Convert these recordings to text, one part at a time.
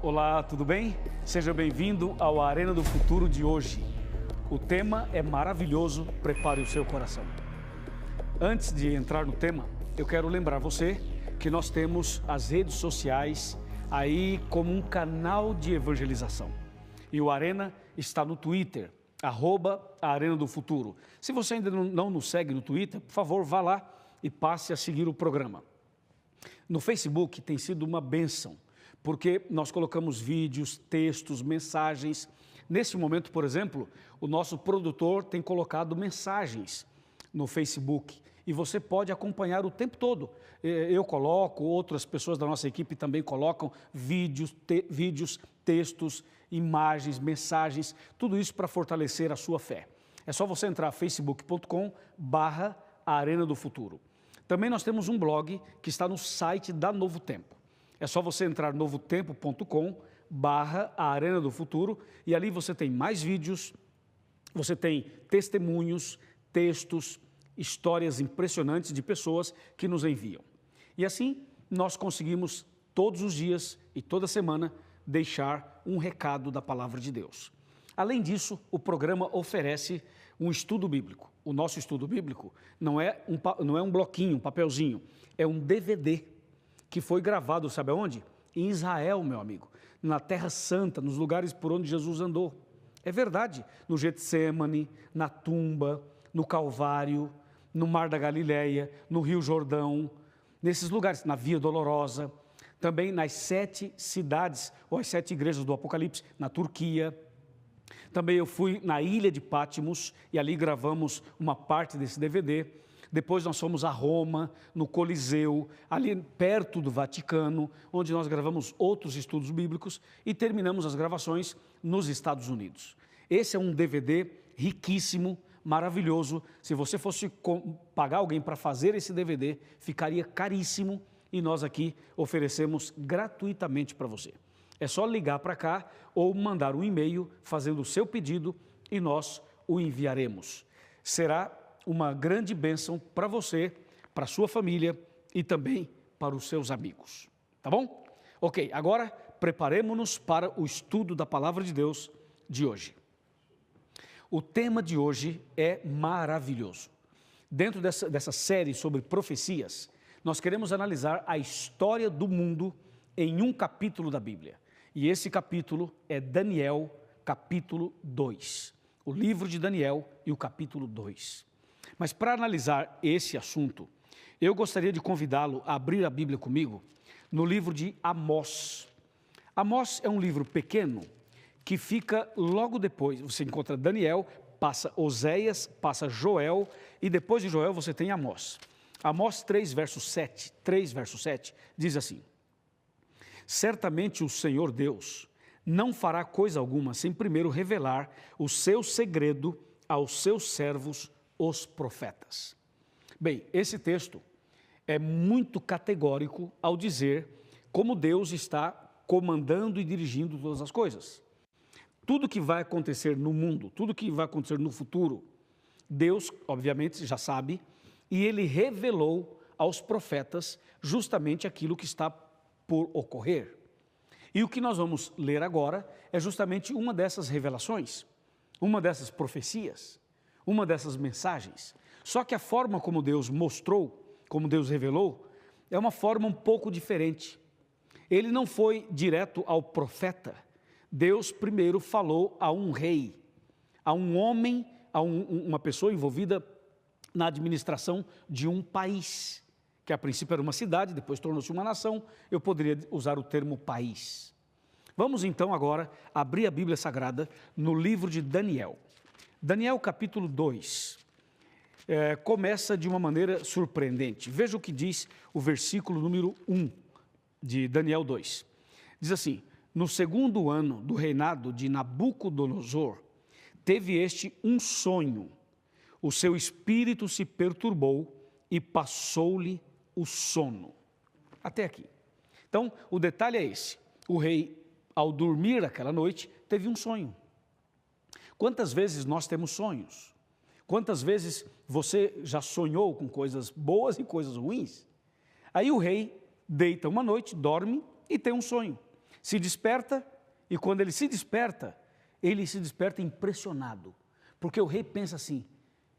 Olá, tudo bem? Seja bem-vindo ao Arena do Futuro de hoje. O tema é maravilhoso, prepare o seu coração. Antes de entrar no tema, eu quero lembrar você que nós temos as redes sociais aí como um canal de evangelização. E o Arena está no Twitter, @Arena do Futuro. Se você ainda não nos segue no Twitter, por favor, vá lá e passe a seguir o programa. No Facebook tem sido uma bênção, porque nós colocamos vídeos, textos, mensagens. Nesse momento, por exemplo, o nosso produtor tem colocado mensagens no Facebook e você pode acompanhar o tempo todo. Eu coloco, outras pessoas da nossa equipe também colocam vídeos, textos, imagens, mensagens, tudo isso para fortalecer a sua fé. É só você entrar facebook.com/Arena do Futuro. Também nós temos um blog que está no site da Novo Tempo. É só você entrar novotempo.com/Arena do Futuro e ali você tem mais vídeos, você tem testemunhos, textos, histórias impressionantes de pessoas que nos enviam. E assim nós conseguimos todos os dias e toda semana deixar um recado da Palavra de Deus. Além disso, o programa oferece um estudo bíblico. O nosso estudo bíblico não é um bloquinho, um papelzinho, é um DVD que foi gravado, sabe aonde? Em Israel, meu amigo, na Terra Santa, nos lugares por onde Jesus andou. É verdade, no Getsemane, na tumba, no Calvário, no Mar da Galileia, no Rio Jordão, nesses lugares, na Via Dolorosa, também nas 7 cidades, ou as 7 igrejas do Apocalipse, na Turquia. Também eu fui na ilha de Patmos e ali gravamos uma parte desse DVD. Depois nós fomos a Roma, no Coliseu, ali perto do Vaticano, onde nós gravamos outros estudos bíblicos e terminamos as gravações nos Estados Unidos. Esse é um DVD riquíssimo, maravilhoso. Se você fosse pagar alguém para fazer esse DVD, ficaria caríssimo e nós aqui oferecemos gratuitamente para você. É só ligar para cá ou mandar um e-mail fazendo o seu pedido e nós o enviaremos. Será uma grande bênção para você, para a sua família e também para os seus amigos. Tá bom? Ok, agora preparemos-nos para o estudo da Palavra de Deus de hoje. O tema de hoje é maravilhoso. Dentro dessa série sobre profecias, nós queremos analisar a história do mundo em um capítulo da Bíblia. E esse capítulo é Daniel, capítulo 2. O livro de Daniel e o capítulo 2. Mas para analisar esse assunto, eu gostaria de convidá-lo a abrir a Bíblia comigo no livro de Amós. Amós é um livro pequeno que fica logo depois, você encontra Daniel, passa Oséias, passa Joel e depois de Joel você tem Amós. Amós 3, verso 7, diz assim: certamente o Senhor Deus não fará coisa alguma sem primeiro revelar o seu segredo aos seus servos, os profetas. Bem, esse texto é muito categórico ao dizer como Deus está comandando e dirigindo todas as coisas. Tudo que vai acontecer no mundo, tudo que vai acontecer no futuro, Deus, obviamente, já sabe, e Ele revelou aos profetas justamente aquilo que está por ocorrer. E o que nós vamos ler agora é justamente uma dessas revelações, uma dessas profecias, uma dessas mensagens. Só que a forma como Deus mostrou, como Deus revelou, é uma forma um pouco diferente. Ele não foi direto ao profeta. Deus primeiro falou a um rei, a um homem, a uma pessoa envolvida na administração de um país, que a princípio era uma cidade, depois tornou-se uma nação. Eu poderia usar o termo país. Vamos então agora abrir a Bíblia Sagrada no livro de Daniel. Daniel capítulo 2, começa de uma maneira surpreendente. Veja o que diz o versículo número 1 de Daniel 2. Diz assim: no segundo ano do reinado de Nabucodonosor, teve este um sonho. O seu espírito se perturbou e passou-lhe o sono. Até aqui. Então, o detalhe é esse. O rei, ao dormir aquela noite, teve um sonho. Quantas vezes nós temos sonhos? Quantas vezes você já sonhou com coisas boas e coisas ruins? Aí o rei deita uma noite, dorme e tem um sonho. se desperta, e quando ele se desperta impressionado, porque o rei pensa assim: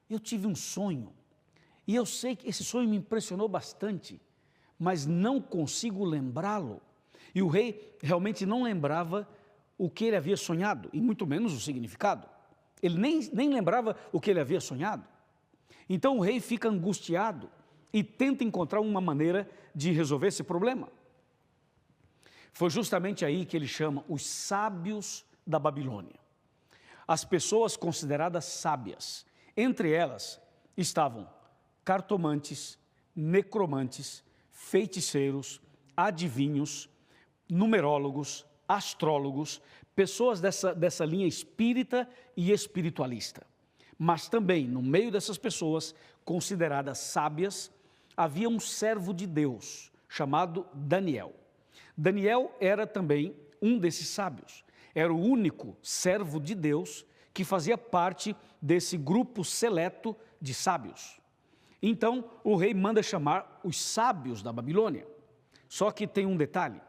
eu tive um sonho, e eu sei que esse sonho me impressionou bastante, mas não consigo lembrá-lo. E o rei realmente não lembrava o que ele havia sonhado, e muito menos o significado. Ele nem lembrava o que ele havia sonhado. Então o rei fica angustiado e tenta encontrar uma maneira de resolver esse problema. Foi justamente aí que ele chama os sábios da Babilônia. As pessoas consideradas sábias. Entre elas estavam cartomantes, necromantes, feiticeiros, adivinhos, numerólogos, astrólogos, pessoas dessa linha espírita e espiritualista. Mas também, no meio dessas pessoas consideradas sábias, havia um servo de Deus chamado Daniel. Daniel era também um desses sábios. Era o único servo de Deus que fazia parte desse grupo seleto de sábios. Então, o rei manda chamar os sábios da Babilônia. Só que tem um detalhe: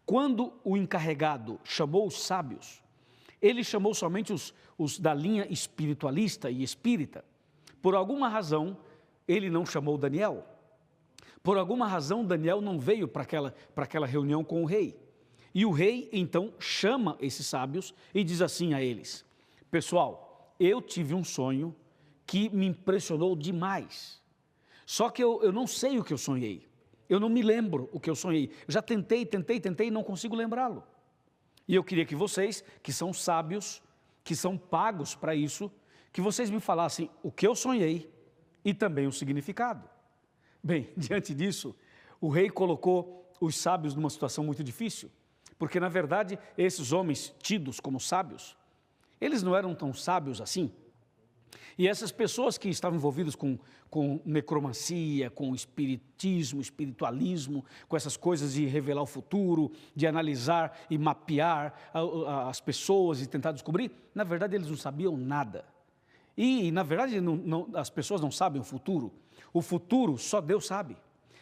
quando o encarregado chamou os sábios, ele chamou somente os da linha espiritualista e espírita. Por alguma razão, ele não chamou Daniel. Por alguma razão, Daniel não veio para aquela reunião com o rei. E o rei, então, chama esses sábios e diz assim a eles: pessoal, eu tive um sonho que me impressionou demais. Só que eu não sei o que eu sonhei. Eu não me lembro o que eu sonhei. Eu já tentei e não consigo lembrá-lo. E eu queria que vocês, que são sábios, que são pagos para isso, que vocês me falassem o que eu sonhei e também o significado. Bem, diante disso, o rei colocou os sábios numa situação muito difícil, porque, na verdade, esses homens tidos como sábios, eles não eram tão sábios assim. E essas pessoas que estavam envolvidas com necromancia, com espiritismo, espiritualismo, com essas coisas de revelar o futuro, de analisar e mapear as pessoas e tentar descobrir, na verdade eles não sabiam nada. E na verdade as pessoas não sabem o futuro só Deus sabe.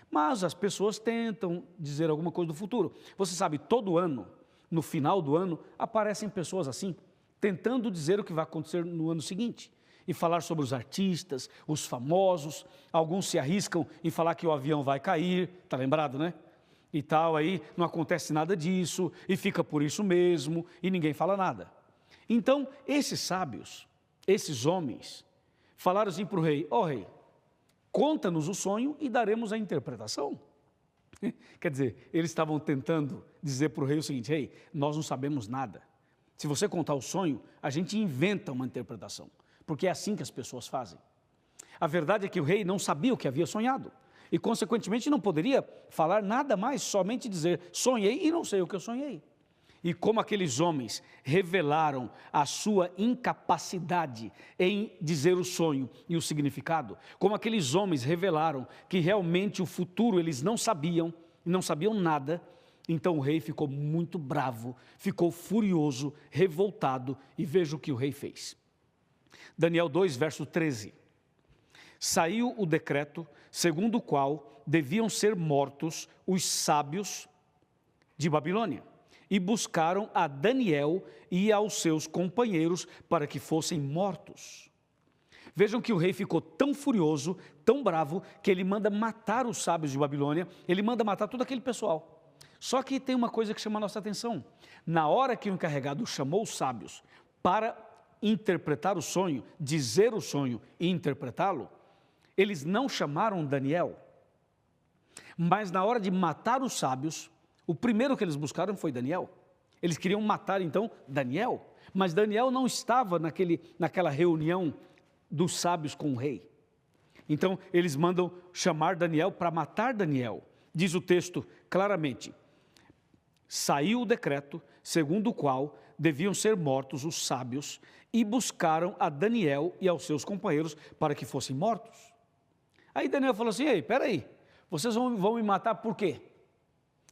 Mas as pessoas tentam dizer alguma coisa do futuro. Você sabe, todo ano, no final do ano, aparecem pessoas assim, tentando dizer o que vai acontecer no ano seguinte. E falar sobre os artistas, os famosos, alguns se arriscam em falar que o avião vai cair, tá lembrado, né? E tal, aí não acontece nada disso, e fica por isso mesmo, e ninguém fala nada. Então, esses sábios, esses homens, falaram assim para o rei: ó rei, conta-nos o sonho e daremos a interpretação. Quer dizer, eles estavam tentando dizer para o rei o seguinte: rei, nós não sabemos nada. Se você contar o sonho, a gente inventa uma interpretação. Porque é assim que as pessoas fazem. A verdade é que o rei não sabia o que havia sonhado e, consequentemente, não poderia falar nada mais, somente dizer: sonhei e não sei o que eu sonhei. E como aqueles homens revelaram a sua incapacidade em dizer o sonho e o significado, como aqueles homens revelaram que realmente o futuro eles não sabiam nada, então o rei ficou muito bravo, ficou furioso, revoltado, e veja o que o rei fez. Daniel 2, verso 13. Saiu o decreto segundo o qual deviam ser mortos os sábios de Babilônia, e buscaram a Daniel e aos seus companheiros para que fossem mortos. Vejam que o rei ficou tão furioso, tão bravo, que ele manda matar os sábios de Babilônia, ele manda matar todo aquele pessoal. Só que tem uma coisa que chama a nossa atenção. Na hora que o encarregado chamou os sábios para interpretar o sonho, dizer o sonho e interpretá-lo, eles não chamaram Daniel. Mas na hora de matar os sábios, o primeiro que eles buscaram foi Daniel. Eles queriam matar então Daniel, mas Daniel não estava naquela reunião dos sábios com o rei. Então eles mandam chamar Daniel para matar Daniel. Diz o texto claramente: saiu o decreto segundo o qual deviam ser mortos os sábios e buscaram a Daniel e aos seus companheiros para que fossem mortos. Aí Daniel falou assim: ei, peraí, vocês vão me matar por quê?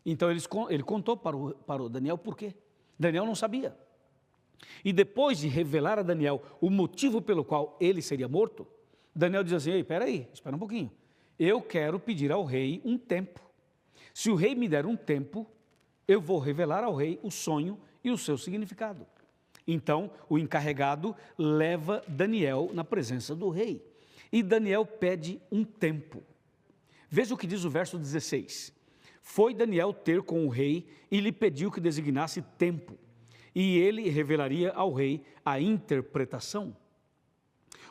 Então ele contou para o Daniel por quê. Daniel não sabia. E depois de revelar a Daniel o motivo pelo qual ele seria morto, Daniel diz assim: ei, peraí, espera um pouquinho, eu quero pedir ao rei um tempo. Se o rei me der um tempo, eu vou revelar ao rei o sonho e o seu significado. Então, o encarregado leva Daniel na presença do rei. E Daniel pede um tempo. Veja o que diz o verso 16. Foi Daniel ter com o rei e lhe pediu que designasse tempo. E ele revelaria ao rei a interpretação.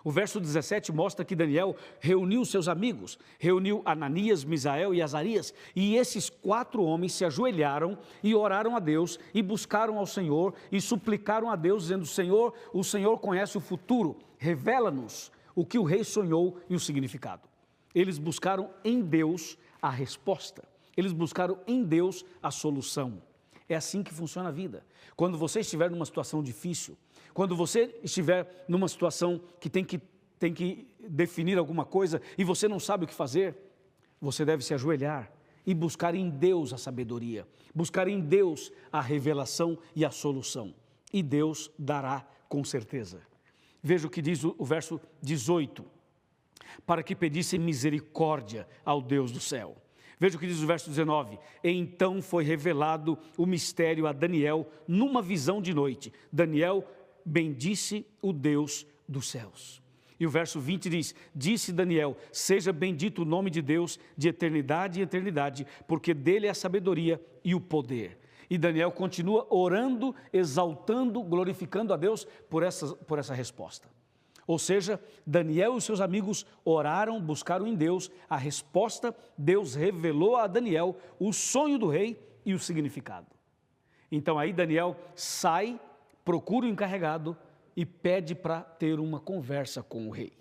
O verso 17 mostra que Daniel reuniu seus amigos, reuniu Ananias, Misael e Azarias, e esses 4 homens se ajoelharam e oraram a Deus, e buscaram ao Senhor, e suplicaram a Deus, dizendo: Senhor, o Senhor conhece o futuro, revela-nos o que o rei sonhou e o significado. Eles buscaram em Deus a resposta, eles buscaram em Deus a solução. É assim que funciona a vida. Quando você estiver numa situação difícil, quando você estiver numa situação que tem que definir alguma coisa e você não sabe o que fazer, você deve se ajoelhar e buscar em Deus a sabedoria, buscar em Deus a revelação e a solução. E Deus dará com certeza. Veja o que diz o verso 18. Para que pedissem misericórdia ao Deus do céu. Veja o que diz o verso 19. Então foi revelado o mistério a Daniel numa visão de noite. Daniel bendisse o Deus dos céus. E o verso 20 diz: disse Daniel: seja bendito o nome de Deus de eternidade em eternidade, porque dele é a sabedoria e o poder. E Daniel continua orando, exaltando, glorificando a Deus por essa resposta. Ou seja, Daniel e os seus amigos oraram, buscaram em Deus a resposta. Deus revelou a Daniel o sonho do rei e o significado. Então aí Daniel sai, procura o encarregado e pede para ter uma conversa com o rei.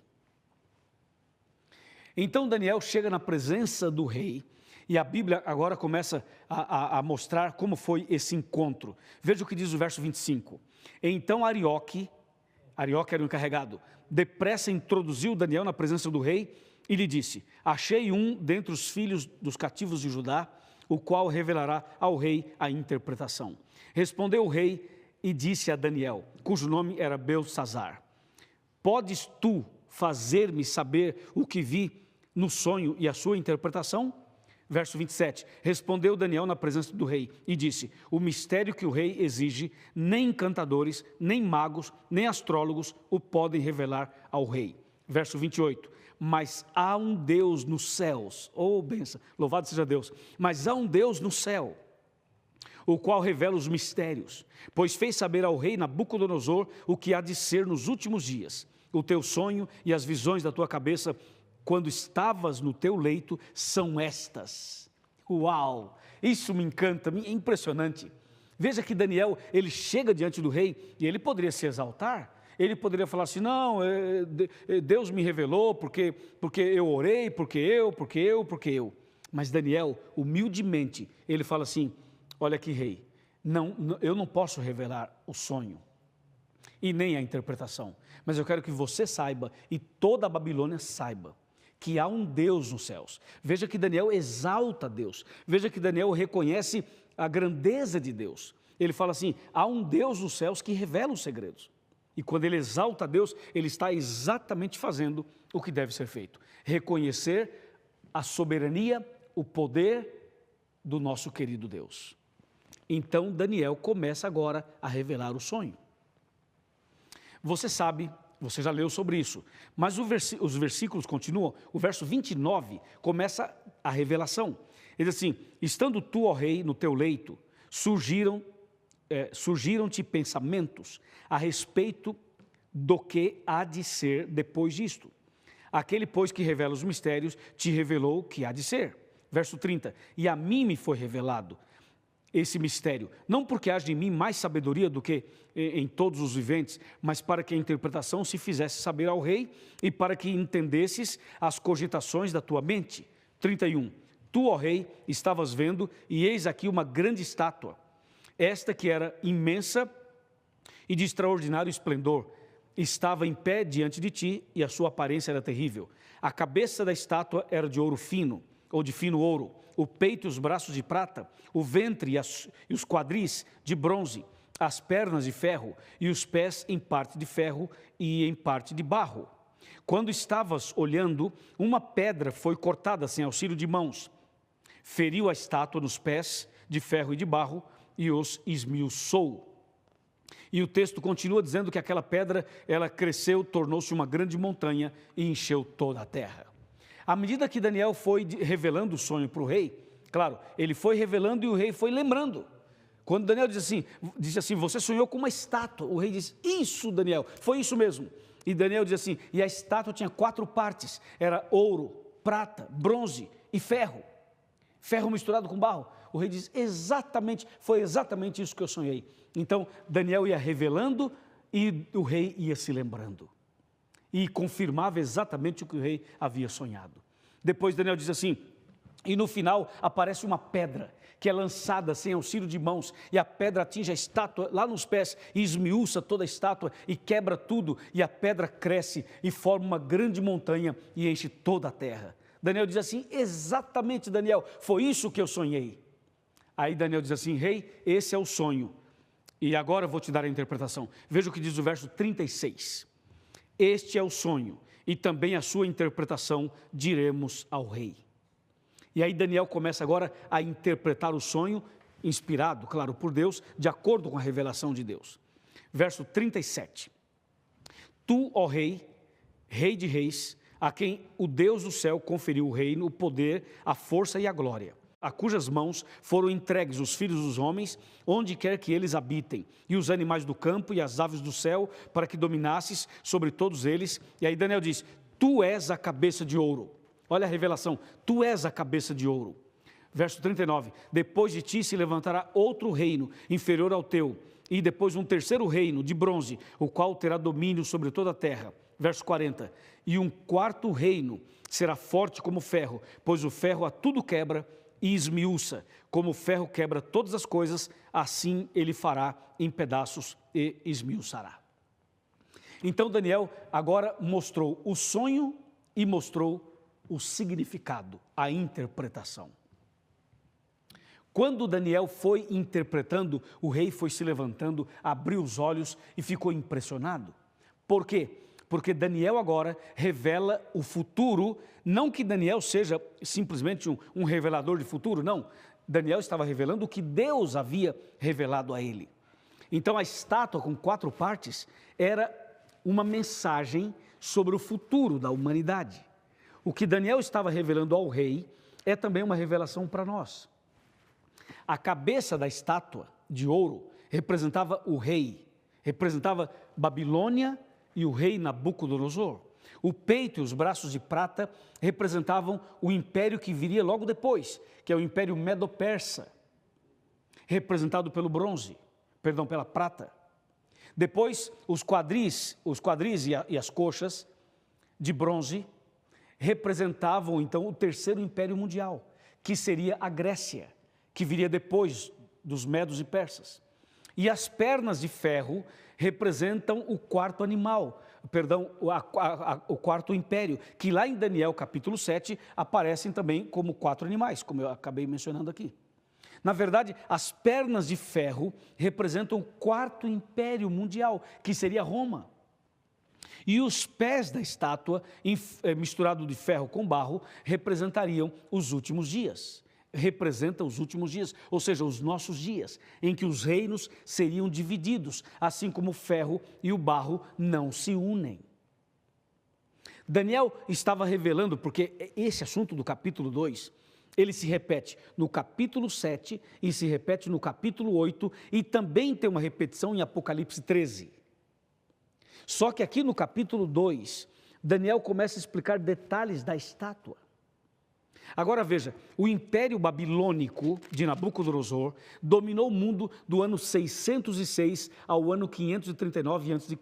Então Daniel chega na presença do rei e a Bíblia agora começa a mostrar como foi esse encontro. Veja o que diz o verso 25. Então Arioque era o encarregado, depressa introduziu Daniel na presença do rei e lhe disse: achei um dentre os filhos dos cativos de Judá, o qual revelará ao rei a interpretação. Respondeu o rei e disse a Daniel, cujo nome era Beltsazar: podes tu fazer-me saber o que vi no sonho e a sua interpretação? Verso 27, respondeu Daniel na presença do rei e disse: o mistério que o rei exige, nem encantadores, nem magos, nem astrólogos o podem revelar ao rei. Verso 28, mas há um Deus nos céus, bênção, louvado seja Deus, mas há um Deus no céu, o qual revela os mistérios, pois fez saber ao rei Nabucodonosor o que há de ser nos últimos dias. O teu sonho e as visões da tua cabeça, quando estavas no teu leito, são estas. Uau! Isso me encanta, é impressionante. Veja que Daniel, ele chega diante do rei e ele poderia se exaltar. Ele poderia falar assim: não, Deus me revelou porque eu orei, porque eu. Mas Daniel, humildemente, ele fala assim: olha aqui, rei, eu não posso revelar o sonho e nem a interpretação, mas eu quero que você saiba e toda a Babilônia saiba que há um Deus nos céus. Veja que Daniel exalta Deus, veja que Daniel reconhece a grandeza de Deus. Ele fala assim: há um Deus nos céus que revela os segredos. E quando ele exalta a Deus, ele está exatamente fazendo o que deve ser feito: reconhecer a soberania, o poder do nosso querido Deus. Então Daniel começa agora a revelar o sonho. Você sabe, você já leu sobre isso, mas os versículos continuam. O verso 29 começa a revelação. Ele diz assim: estando tu, ó rei, no teu leito, surgiram-te pensamentos a respeito do que há de ser depois disto. Aquele, pois, que revela os mistérios, te revelou o que há de ser. Verso 30, e a mim me foi revelado esse mistério, não porque haja em mim mais sabedoria do que em todos os viventes, mas para que a interpretação se fizesse saber ao rei e para que entendesses as cogitações da tua mente. 31, tu, ó rei, estavas vendo, e eis aqui uma grande estátua, esta que era imensa e de extraordinário esplendor, estava em pé diante de ti, e a sua aparência era terrível. A cabeça da estátua era de ouro fino, ou de fino ouro, o peito e os braços de prata, o ventre e os quadris de bronze, as pernas de ferro e os pés em parte de ferro e em parte de barro. Quando estavas olhando, uma pedra foi cortada sem auxílio de mãos, feriu a estátua nos pés, de ferro e de barro e os esmiuçou. E o texto continua dizendo que aquela pedra, ela cresceu, tornou-se uma grande montanha e encheu toda a terra. À medida que Daniel foi revelando o sonho para o rei, claro, ele foi revelando e o rei foi lembrando. Quando Daniel disse assim, você sonhou com uma estátua. O rei disse, isso, Daniel, foi isso mesmo. E Daniel diz assim, e a estátua tinha 4 partes, era ouro, prata, bronze e ferro. Ferro misturado com barro. O rei diz, foi exatamente isso que eu sonhei. Então, Daniel ia revelando e o rei ia se lembrando. E confirmava exatamente o que o rei havia sonhado. Depois Daniel diz assim, e no final aparece uma pedra que é lançada sem auxílio de mãos, e a pedra atinge a estátua lá nos pés e esmiuça toda a estátua e quebra tudo, e a pedra cresce e forma uma grande montanha e enche toda a terra. Daniel diz assim, exatamente, Daniel, foi isso que eu sonhei. Aí Daniel diz assim, rei, esse é o sonho. E agora eu vou te dar a interpretação. Veja o que diz o verso 36. Este é o sonho, e também a sua interpretação diremos ao rei. E aí Daniel começa agora a interpretar o sonho, inspirado, claro, por Deus, de acordo com a revelação de Deus. Verso 37. Tu, ó rei, rei de reis, a quem o Deus do céu conferiu o reino, o poder, a força e a glória, a cujas mãos foram entregues os filhos dos homens, onde quer que eles habitem, e os animais do campo e as aves do céu, para que dominasses sobre todos eles. E aí Daniel diz, tu és a cabeça de ouro. Olha a revelação, tu és a cabeça de ouro. Verso 39, depois de ti se levantará outro reino, inferior ao teu, e depois um terceiro reino, de bronze, o qual terá domínio sobre toda a terra. Verso 40, e um quarto reino será forte como ferro, pois o ferro a tudo quebra e esmiuça, como o ferro quebra todas as coisas, assim ele fará em pedaços e esmiuçará. Então Daniel agora mostrou o sonho e mostrou o significado, a interpretação. Quando Daniel foi interpretando, o rei foi se levantando, abriu os olhos e ficou impressionado. Por quê? Porque Daniel agora revela o futuro, não que Daniel seja simplesmente um revelador de futuro, não. Daniel estava revelando o que Deus havia revelado a ele. Então a estátua com 4 partes era uma mensagem sobre o futuro da humanidade. O que Daniel estava revelando ao rei é também uma revelação para nós. A cabeça da estátua de ouro representava o rei, representava Babilônia e o rei Nabucodonosor. O peito e os braços de prata representavam o império que viria logo depois, que é o império Medo-Persa, representado pela prata. Depois, os quadris e as coxas de bronze representavam então o terceiro império mundial, que seria a Grécia, que viria depois dos medos e persas. E as pernas de ferro representam o quarto o quarto império, que lá em Daniel capítulo 7 aparecem também como 4 animais, como eu acabei mencionando aqui. Na verdade, as pernas de ferro representam o quarto império mundial, que seria Roma. E os pés da estátua, misturado de ferro com barro, representariam os últimos dias. Representa os últimos dias, ou seja, os nossos dias, em que os reinos seriam divididos, assim como o ferro e o barro não se unem. Daniel estava revelando, porque esse assunto do capítulo 2, ele se repete no capítulo 7 e se repete no capítulo 8 e também tem uma repetição em Apocalipse 13. Só que aqui no capítulo 2, Daniel começa a explicar detalhes da estátua. Agora veja, o Império Babilônico de Nabucodonosor dominou o mundo do ano 606 ao ano 539 a.C.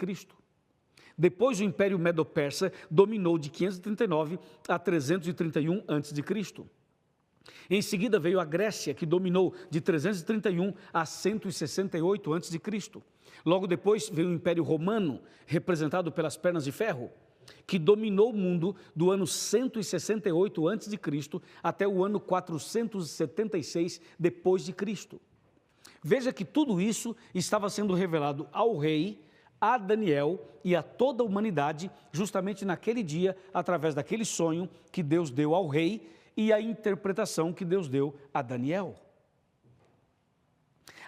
Depois o Império Medo-Persa dominou de 539 a 331 a.C. Em seguida veio a Grécia, que dominou de 331 a 168 a.C. Logo depois veio o Império Romano, representado pelas pernas de ferro, que dominou o mundo do ano 168 a.C. até o ano 476 depois de Cristo. Veja que tudo isso estava sendo revelado ao rei, a Daniel e a toda a humanidade, justamente naquele dia, através daquele sonho que Deus deu ao rei e a interpretação que Deus deu a Daniel.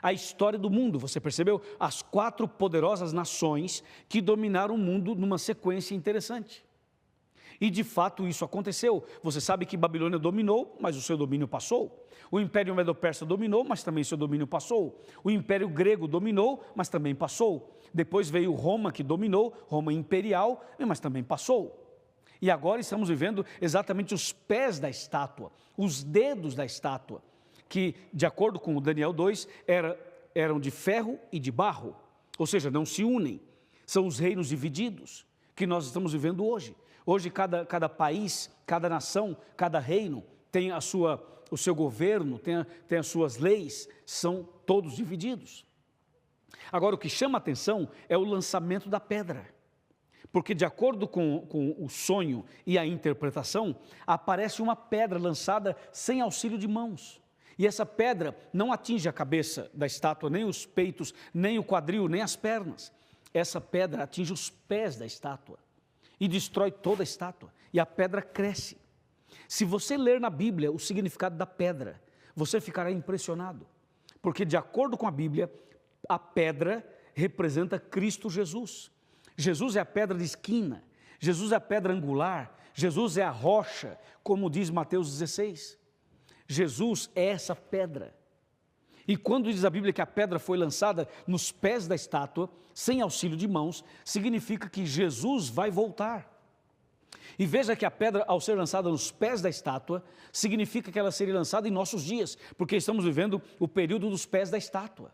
A história do mundo, você percebeu? As 4 poderosas nações que dominaram o mundo numa sequência interessante. E de fato isso aconteceu. Você sabe que Babilônia dominou, mas o seu domínio passou. O Império Medo-Persa dominou, mas também seu domínio passou. O Império Grego dominou, mas também passou. Depois veio Roma, que dominou, Roma Imperial, mas também passou. E agora estamos vivendo exatamente os pés da estátua, os dedos da estátua, que, de acordo com o Daniel 2, eram de ferro e de barro, ou seja, não se unem. São os reinos divididos que nós estamos vivendo hoje. Hoje cada país, cada nação, cada reino tem o seu governo, tem as suas leis, são todos divididos. Agora, o que chama a atenção é o lançamento da pedra. Porque, de acordo com o sonho e a interpretação, aparece uma pedra lançada sem auxílio de mãos. E essa pedra não atinge a cabeça da estátua, nem os peitos, nem o quadril, nem as pernas. Essa pedra atinge os pés da estátua e destrói toda a estátua. E a pedra cresce. Se você ler na Bíblia o significado da pedra, você ficará impressionado. Porque, de acordo com a Bíblia, a pedra representa Cristo Jesus. Jesus é a pedra de esquina, Jesus é a pedra angular, Jesus é a rocha, como diz Mateus 16. Jesus é essa pedra. E quando diz a Bíblia que a pedra foi lançada nos pés da estátua, sem auxílio de mãos, significa que Jesus vai voltar. E veja que a pedra, ao ser lançada nos pés da estátua, significa que ela seria lançada em nossos dias, porque estamos vivendo o período dos pés da estátua.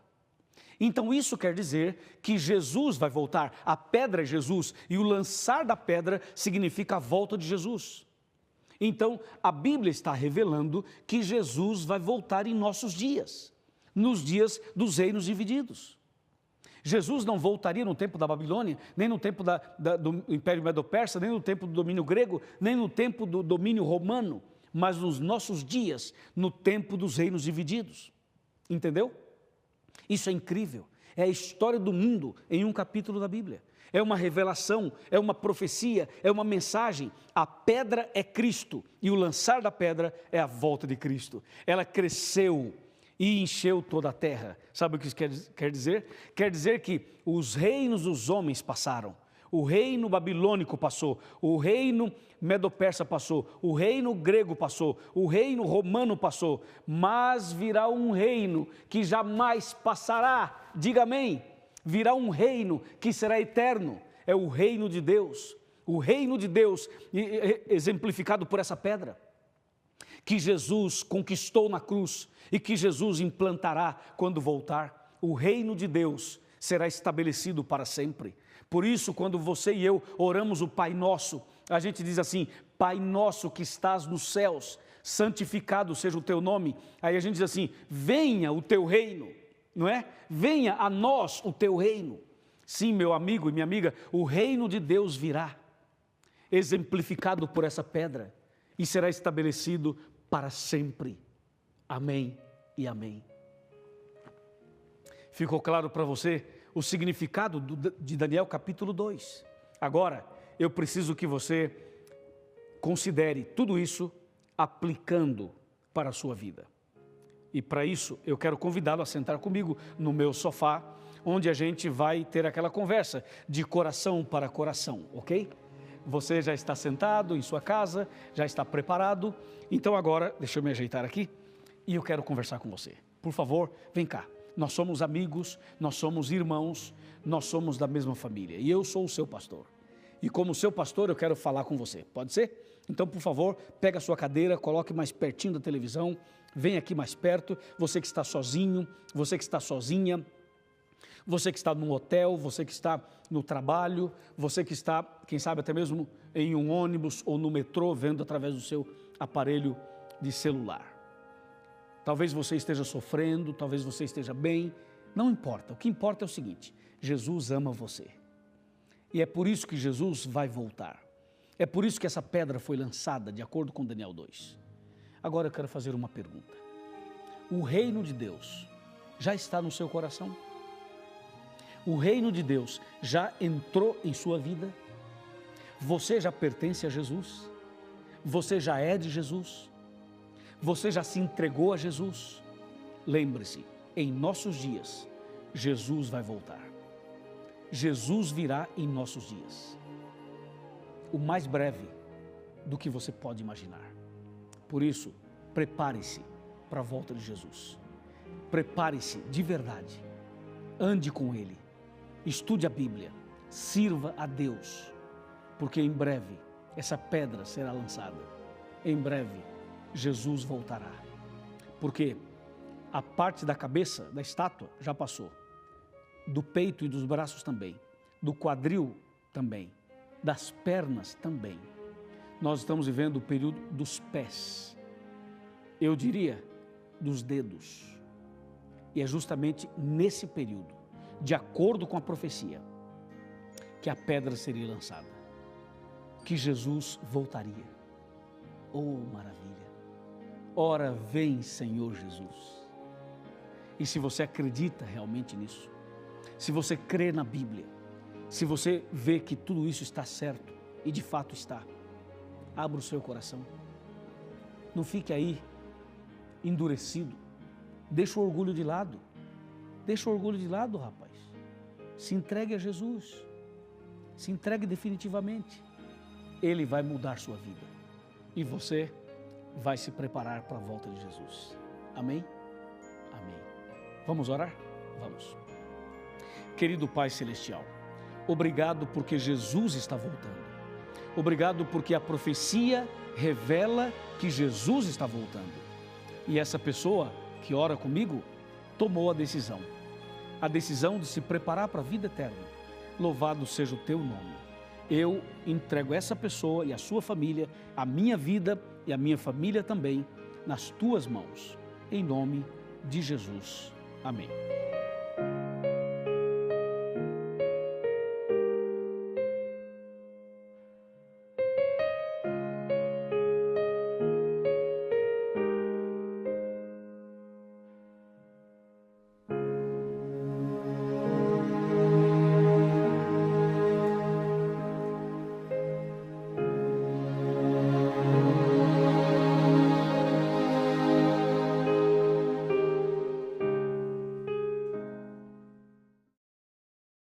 Então isso quer dizer que Jesus vai voltar, a pedra é Jesus, e o lançar da pedra significa a volta de Jesus. Então a Bíblia está revelando que Jesus vai voltar em nossos dias, nos dias dos reinos divididos. Jesus não voltaria no tempo da Babilônia, nem no tempo do Império Medo-Persa, nem no tempo do domínio grego, nem no tempo do domínio romano, mas nos nossos dias, no tempo dos reinos divididos. Entendeu? Isso é incrível, é a história do mundo em um capítulo da Bíblia. É uma revelação, é uma profecia, é uma mensagem. A pedra é Cristo e o lançar da pedra é a volta de Cristo. Ela cresceu e encheu toda a terra. Sabe o que isso quer dizer? Quer dizer que os reinos dos homens passaram. O reino babilônico passou, o reino medo-persa passou, o reino grego passou, o reino romano passou, mas virá um reino que jamais passará, diga amém, virá um reino que será eterno, é o reino de Deus, exemplificado por essa pedra, que Jesus conquistou na cruz e que Jesus implantará quando voltar. O reino de Deus será estabelecido para sempre. Por isso, quando você e eu oramos o Pai Nosso, a gente diz assim: Pai Nosso que estás nos céus, santificado seja o teu nome. Aí a gente diz assim: venha o teu reino, não é? Venha a nós o teu reino. Sim, meu amigo e minha amiga, o reino de Deus virá, exemplificado por essa pedra, e será estabelecido para sempre. Amém e amém. Ficou claro para você o significado de Daniel capítulo 2. Agora, eu preciso que você considere tudo isso aplicando para a sua vida. E para isso, eu quero convidá-lo a sentar comigo no meu sofá, onde a gente vai ter aquela conversa de coração para coração, ok? Você já está sentado em sua casa, já está preparado. Então agora, deixa eu me ajeitar aqui e eu quero conversar com você. Por favor, vem cá. Nós somos amigos, nós somos irmãos, nós somos da mesma família. E eu sou o seu pastor. E como seu pastor, eu quero falar com você. Pode ser? Então, por favor, pega a sua cadeira, coloque mais pertinho da televisão, vem aqui mais perto. Você que está sozinho, você que está sozinha, você que está no hotel, você que está no trabalho, você que está, quem sabe até mesmo em um ônibus ou no metrô, vendo através do seu aparelho de celular. Talvez você esteja sofrendo, talvez você esteja bem, não importa. O que importa é o seguinte: Jesus ama você. E é por isso que Jesus vai voltar. É por isso que essa pedra foi lançada, de acordo com Daniel 2. Agora eu quero fazer uma pergunta. O reino de Deus já está no seu coração? O reino de Deus já entrou em sua vida? Você já pertence a Jesus? Você já é de Jesus? Você já se entregou a Jesus? Lembre-se, em nossos dias, Jesus vai voltar. Jesus virá em nossos dias. O mais breve do que você pode imaginar. Por isso, prepare-se para a volta de Jesus. Prepare-se de verdade. Ande com Ele. Estude a Bíblia. Sirva a Deus. Porque em breve essa pedra será lançada. Em breve Jesus voltará. Porque a parte da cabeça da estátua já passou. Do peito e dos braços também. Do quadril também. Das pernas também. Nós estamos vivendo o período dos pés. Eu diria, dos dedos. E é justamente nesse período, de acordo com a profecia, que a pedra seria lançada. Que Jesus voltaria. Oh, maravilha! Ora vem, Senhor Jesus. E se você acredita realmente nisso, se você crê na Bíblia, se você vê que tudo isso está certo, e de fato está, abra o seu coração. Não fique aí endurecido. Deixa o orgulho de lado. Deixa o orgulho de lado, rapaz. Se entregue a Jesus. Se entregue definitivamente. Ele vai mudar sua vida. E você vai se preparar para a volta de Jesus. Amém? Amém. Vamos orar? Vamos. Querido Pai Celestial, obrigado porque Jesus está voltando. Obrigado porque a profecia revela que Jesus está voltando. E essa pessoa que ora comigo tomou a decisão de se preparar para a vida eterna. Louvado seja o teu nome. Eu entrego essa pessoa e a sua família, a minha vida e a minha família também, nas tuas mãos. Em nome de Jesus. Amém.